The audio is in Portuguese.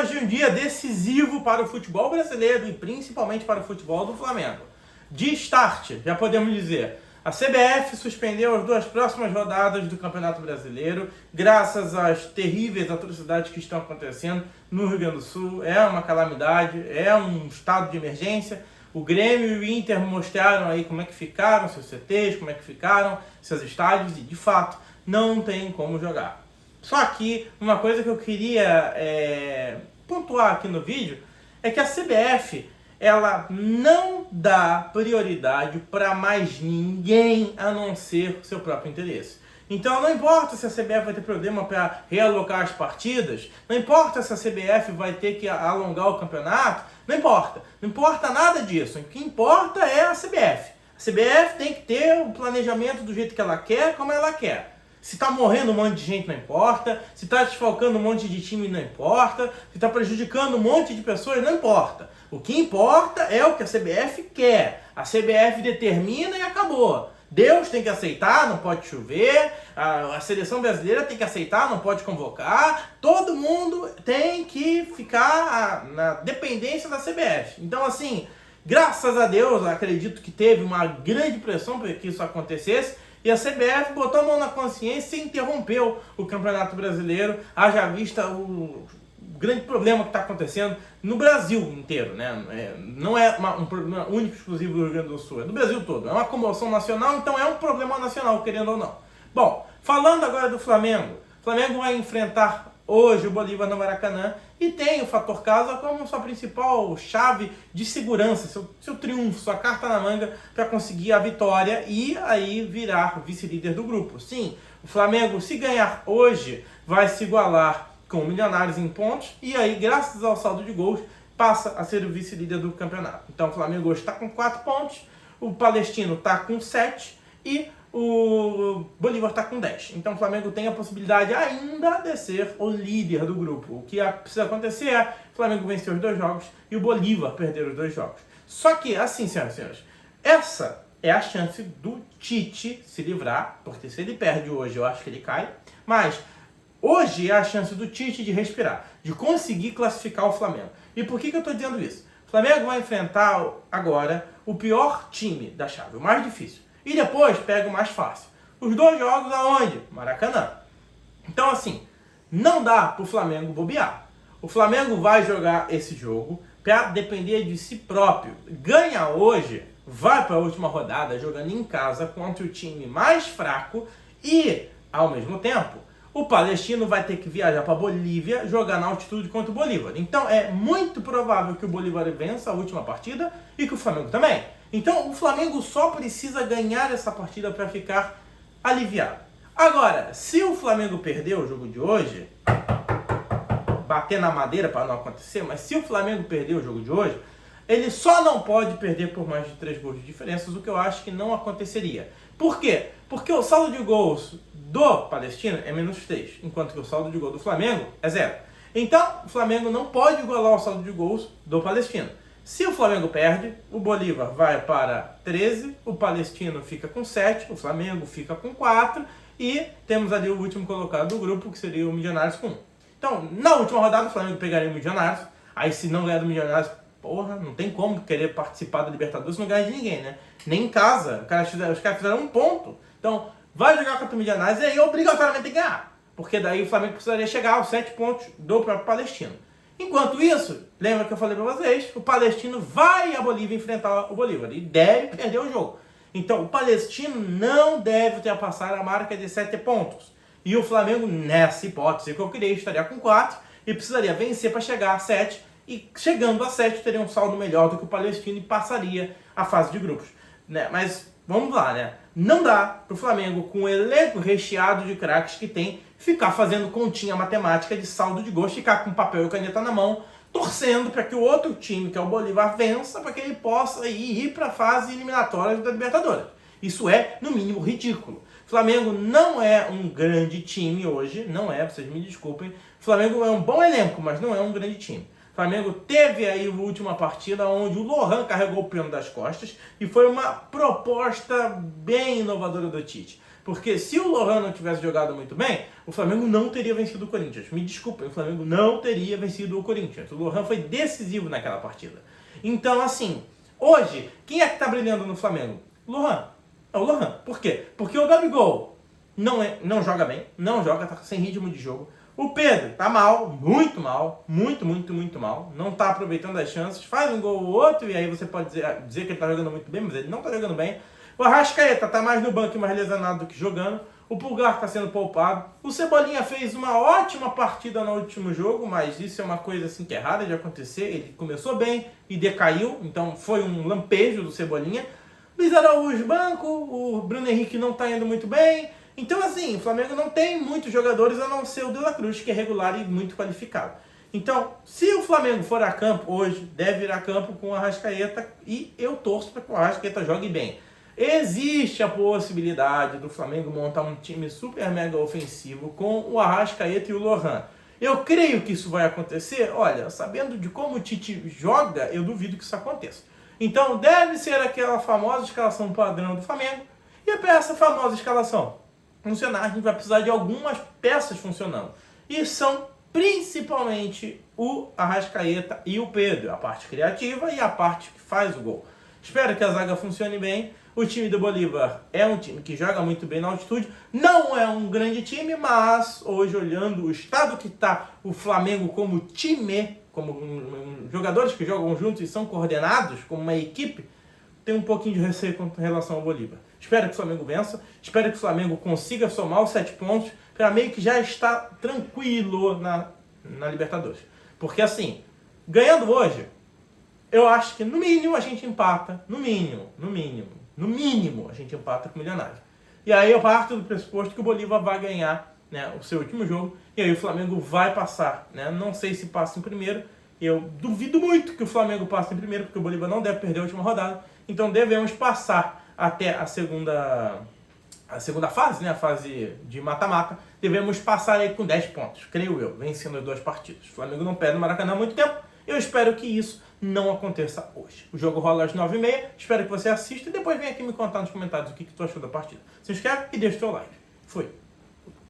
hoje um dia decisivo para o futebol brasileiro e principalmente para o futebol do Flamengo. De start, já podemos dizer, a CBF suspendeu as 2 próximas rodadas do Campeonato Brasileiro graças às terríveis atrocidades que estão acontecendo no Rio Grande do Sul. É uma calamidade, é um estado de emergência. O Grêmio e o Inter mostraram aí como é que ficaram seus CTs, como é que ficaram seus estádios e, de fato, não tem como jogar. Só que uma coisa que eu queria pontuar aqui no vídeo é que a CBF ela não dá prioridade para mais ninguém a não ser o seu próprio interesse. Então não importa se a CBF vai ter problema para realocar as partidas, não importa se a CBF vai ter que alongar o campeonato, não importa nada disso. O que importa é a CBF. A CBF tem que ter o planejamento do jeito que ela quer, como ela quer. Se está morrendo um monte de gente, não importa. Se está desfalcando um monte de time, não importa. Se está prejudicando um monte de pessoas, não importa. O que importa é o que a CBF quer. A CBF determina e acabou. Deus tem que aceitar, não pode chover. A seleção brasileira tem que aceitar, não pode convocar. Todo mundo tem que ficar na dependência da CBF. Então, assim, graças a Deus, acredito que teve uma grande pressão para que isso acontecesse. E a CBF botou a mão na consciência e interrompeu o Campeonato Brasileiro, haja vista o grande problema que está acontecendo no Brasil inteiro, né? Não é um problema único, exclusivo do Rio Grande do Sul, é do Brasil todo. É uma comoção nacional, então é um problema nacional, querendo ou não. Bom, falando agora do Flamengo. O Flamengo vai enfrentar hoje o Bolívar no Maracanã e tem o fator casa como sua principal chave de segurança, seu triunfo, sua carta na manga para conseguir a vitória e aí virar vice-líder do grupo. Sim, o Flamengo, se ganhar hoje, vai se igualar com o Milionários em pontos e aí, graças ao saldo de gols, passa a ser o vice-líder do campeonato. Então o Flamengo hoje está com 4 pontos, o Palestino está com 7 e o Bolívar está com 10. Então o Flamengo tem a possibilidade ainda de ser o líder do grupo. O que precisa acontecer é o Flamengo vencer os 2 jogos e o Bolívar perder os 2 jogos. Só que, assim, senhoras e senhores, essa é a chance do Tite se livrar, porque se ele perde hoje, eu acho que ele cai. Mas hoje é a chance do Tite de respirar, de conseguir classificar o Flamengo. E por que eu estou dizendo isso? O Flamengo vai enfrentar agora o pior time da chave, o mais difícil. E depois pega o mais fácil. Os 2 jogos aonde? Maracanã. Então, assim, não dá para o Flamengo bobear. O Flamengo vai jogar esse jogo para depender de si próprio. Ganha hoje, vai para a última rodada jogando em casa contra o time mais fraco e, ao mesmo tempo, o Palestino vai ter que viajar para a Bolívia jogar na altitude contra o Bolívar. Então, é muito provável que o Bolívar vença a última partida e que o Flamengo também. Então, o Flamengo só precisa ganhar essa partida para ficar aliviado. Agora, se o Flamengo perder o jogo de hoje, bater na madeira para não acontecer, mas se o Flamengo perder o jogo de hoje, ele só não pode perder por mais de 3 gols de diferença, o que eu acho que não aconteceria. Por quê? Porque o saldo de gols do Palestino é -3, enquanto que o saldo de gol do Flamengo é 0. Então, o Flamengo não pode igualar o saldo de gols do Palestino. Se o Flamengo perde, o Bolívar vai para 13, o Palestino fica com 7, o Flamengo fica com 4 e temos ali o último colocado do grupo, que seria o Milionários com 1. Então, na última rodada, o Flamengo pegaria o Milionários, aí se não ganhar do Milionários, porra, não tem como querer participar da Libertadores se não ganhar de ninguém, né? Nem em casa, os caras fizeram 1 ponto. Então, vai jogar contra o Milionários e aí obrigatoriamente tem que ganhar, porque daí o Flamengo precisaria chegar aos 7 pontos do próprio Palestino. Enquanto isso, lembra que eu falei para vocês, o Palestino vai à Bolívia enfrentar o Bolívar e deve perder o jogo. Então, o Palestino não deve ultrapassar a marca de 7 pontos. E o Flamengo, nessa hipótese que eu criei, estaria com 4 e precisaria vencer para chegar a 7. E chegando a 7, teria um saldo melhor do que o Palestino e passaria a fase de grupos. Né? Mas vamos lá, né? Não dá para o Flamengo, com o elenco recheado de craques que tem, ficar fazendo continha matemática de saldo de gols, ficar com papel e caneta na mão, torcendo para que o outro time, que é o Bolívar, vença, para que ele possa ir para a fase eliminatória da Libertadores. Isso é, no mínimo, ridículo. O Flamengo não é um grande time hoje, não é, vocês me desculpem. O Flamengo é um bom elenco, mas não é um grande time. O Flamengo teve aí a última partida onde o Lohan carregou o pênalti das costas e foi uma proposta bem inovadora do Tite. Porque se o Lohan não tivesse jogado muito bem, o Flamengo não teria vencido o Corinthians. Me desculpem, o Flamengo não teria vencido o Corinthians. O Lohan foi decisivo naquela partida. Então, assim, hoje, quem é que tá brilhando no Flamengo? Lohan. É o Lohan. Por quê? Porque o Gabigol não joga bem, tá sem ritmo de jogo. O Pedro tá mal, muito mal, muito mal. Não tá aproveitando as chances, faz um gol ou outro, e aí você pode dizer que ele tá jogando muito bem, mas ele não tá jogando bem. O Arrascaeta tá mais no banco e mais lesionado do que jogando. O Pulgar tá sendo poupado. O Cebolinha fez uma ótima partida no último jogo, mas isso é uma coisa assim que é rara de acontecer. Ele começou bem e decaiu, então foi um lampejo do Cebolinha. Luiz Araújo, banco. O Bruno Henrique não tá indo muito bem. Então, assim, o Flamengo não tem muitos jogadores a não ser o De La Cruz, que é regular e muito qualificado. Então, se o Flamengo for a campo hoje, deve ir a campo com o Arrascaeta e eu torço para que o Arrascaeta jogue bem. Existe a possibilidade do Flamengo montar um time super mega ofensivo com o Arrascaeta e o Lohan. Eu creio que isso vai acontecer. Olha, sabendo de como o Tite joga, eu duvido que isso aconteça. Então, deve ser aquela famosa escalação padrão do Flamengo. E para essa famosa escalação funcionar, a gente vai precisar de algumas peças funcionando. E são principalmente o Arrascaeta e o Pedro, a parte criativa e a parte que faz o gol. Espero que a zaga funcione bem. O time do Bolívar é um time que joga muito bem na altitude. Não é um grande time, mas hoje, olhando o estado que está o Flamengo como time, como jogadores que jogam juntos e são coordenados como uma equipe, tem um pouquinho de receio com relação ao Bolívar. Espero que o Flamengo vença. Espero que o Flamengo consiga somar os 7 pontos para meio que já estar tranquilo na Libertadores. Porque assim, ganhando hoje, eu acho que no mínimo a gente empata. No mínimo a gente empata com o Milionário. E aí eu parto do pressuposto que o Bolívar vai ganhar, né, o seu último jogo. E aí o Flamengo vai passar. Né? Não sei se passa em primeiro. Eu duvido muito que o Flamengo passe em primeiro, porque o Bolívar não deve perder a última rodada. Então devemos passar até a segunda fase, né? A fase de mata-mata. Devemos passar aí com 10 pontos, creio eu, vencendo as 2 partidas. O Flamengo não perde no Maracanã há muito tempo. Eu espero que isso não aconteça hoje. O jogo rola às 9h30. Espero que você assista e depois venha aqui me contar nos comentários o que tu achou da partida. Se inscreve e deixa o teu like. Fui.